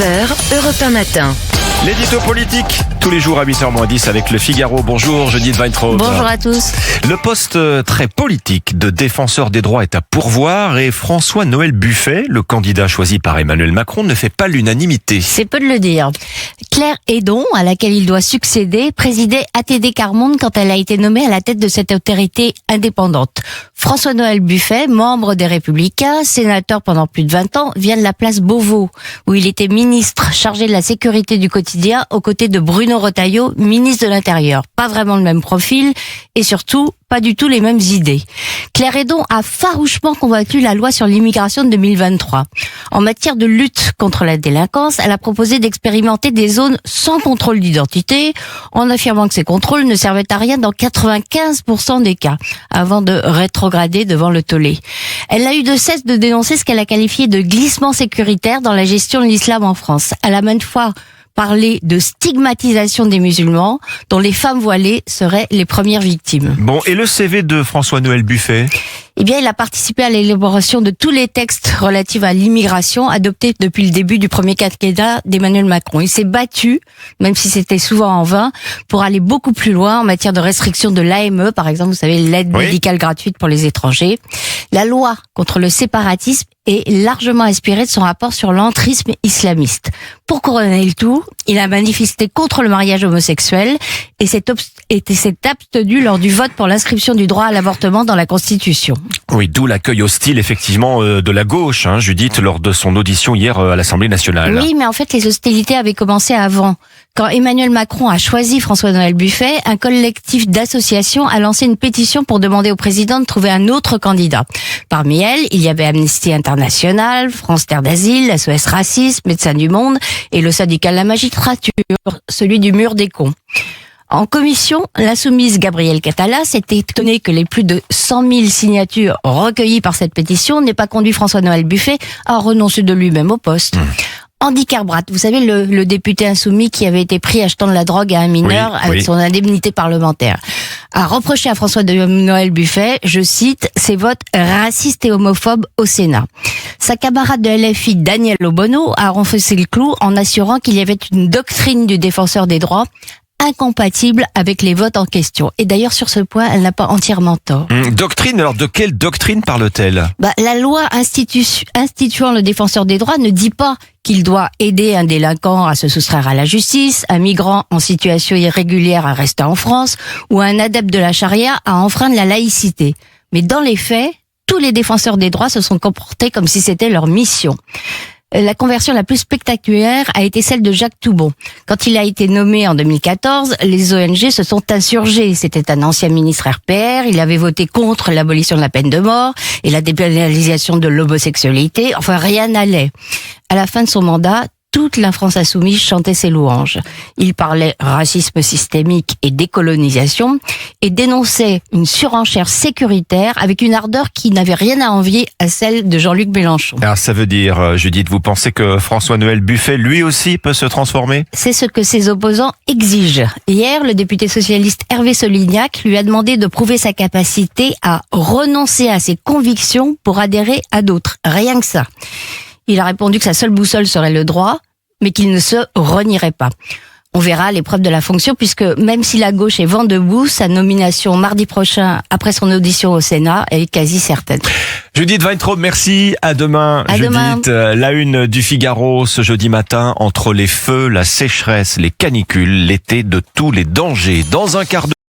9h, Europe 1 matin. L'édito politique, tous les jours à 8h-10 avec Le Figaro. Bonjour Judith Weintraub. Bonjour à tous. Le poste très politique de défenseur des droits est à pourvoir et François-Noël Buffet, le candidat choisi par Emmanuel Macron, ne fait pas l'unanimité. C'est peu de le dire. Claire Hédon, à laquelle il doit succéder, présidait ATD Quart Monde quand elle a été nommée à la tête de cette autorité indépendante. François-Noël Buffet, membre des Républicains, sénateur pendant plus de 20 ans, vient de la place Beauvau, où il était ministre chargé de la sécurité du quotidien aux côtés de Bruno Retailleau, ministre de l'Intérieur. Pas vraiment le même profil et surtout pas du tout les mêmes idées. Claire Hédon a farouchement combattu la loi sur l'immigration de 2023. En matière de lutte contre la délinquance, elle a proposé d'expérimenter des zones sans contrôle d'identité, en affirmant que ces contrôles ne servaient à rien dans 95% des cas, avant de rétrograder devant le tollé. Elle n'a eu de cesse de dénoncer ce qu'elle a qualifié de glissement sécuritaire dans la gestion de l'islam en France. Elle a maintes fois parler de stigmatisation des musulmans, dont les femmes voilées seraient les premières victimes. Bon, et le CV de François-Noël Buffet ? Eh bien, il a participé à l'élaboration de tous les textes relatifs à l'immigration adoptés depuis le début du premier quinquennat d'Emmanuel Macron. Il s'est battu, même si c'était souvent en vain, pour aller beaucoup plus loin en matière de restriction de l'AME, par exemple, vous savez, l'aide médicale gratuite pour les étrangers. La loi contre le séparatisme est largement inspirée de son rapport sur l'entrisme islamiste. Pour couronner le tout, il a manifesté contre le mariage homosexuel et s'est abstenu lors du vote pour l'inscription du droit à l'avortement dans la Constitution. Oui, d'où l'accueil hostile, effectivement, de la gauche, Judith, lors de son audition hier à l'Assemblée nationale. Oui, mais en fait, les hostilités avaient commencé avant. Quand Emmanuel Macron a choisi François-Noël Buffet, un collectif d'associations a lancé une pétition pour demander au président de trouver un autre candidat. Parmi elles, il y avait Amnesty International, France Terre d'Asile, SOS Racisme, Médecins du Monde et le syndicat de la magistrature, celui du Mur des cons. En commission, l'insoumise Gabrielle Catala s'est étonnée que les plus de 100 000 signatures recueillies par cette pétition n'aient pas conduit François-Noël Buffet à renoncer de lui-même au poste. Andy Carbratt, vous savez, le député insoumis qui avait été pris achetant de la drogue à un mineur avec son indemnité parlementaire, a reproché à François-Noël Buffet, je cite, ses votes racistes et homophobes au Sénat. Sa camarade de LFI, Daniel Obono, a renfoncé le clou en assurant qu'il y avait une doctrine du défenseur des droits incompatible avec les votes en question. Et d'ailleurs, sur ce point, elle n'a pas entièrement tort. Doctrine, alors de quelle doctrine parle-t-elle ? La loi instituant le défenseur des droits ne dit pas qu'il doit aider un délinquant à se soustraire à la justice, un migrant en situation irrégulière à rester en France, ou un adepte de la charia à enfreindre la laïcité. Mais dans les faits, tous les défenseurs des droits se sont comportés comme si c'était leur mission. La conversion la plus spectaculaire a été celle de Jacques Toubon. Quand il a été nommé en 2014, les ONG se sont insurgées. C'était un ancien ministre RPR, il avait voté contre l'abolition de la peine de mort et la dépénalisation de l'homosexualité. Enfin, rien n'allait. À la fin de son mandat, toute la France insoumise chantait ses louanges. Il parlait racisme systémique et décolonisation et dénonçait une surenchère sécuritaire avec une ardeur qui n'avait rien à envier à celle de Jean-Luc Mélenchon. Alors ça veut dire, Judith, vous pensez que François-Noël Buffet, lui aussi, peut se transformer ? C'est ce que ses opposants exigent. Hier, le député socialiste Hervé Solignac lui a demandé de prouver sa capacité à renoncer à ses convictions pour adhérer à d'autres. Rien que ça. Il a répondu que sa seule boussole serait le droit, mais qu'il ne se renierait pas. On verra l'épreuve de la fonction, puisque même si la gauche est vent debout, sa nomination mardi prochain, après son audition au Sénat, est quasi certaine. Judith Weintraub, merci. À demain, à Judith. Demain. La une du Figaro ce jeudi matin, entre les feux, la sécheresse, les canicules, l'été de tous les dangers. Dans un quart d'heure.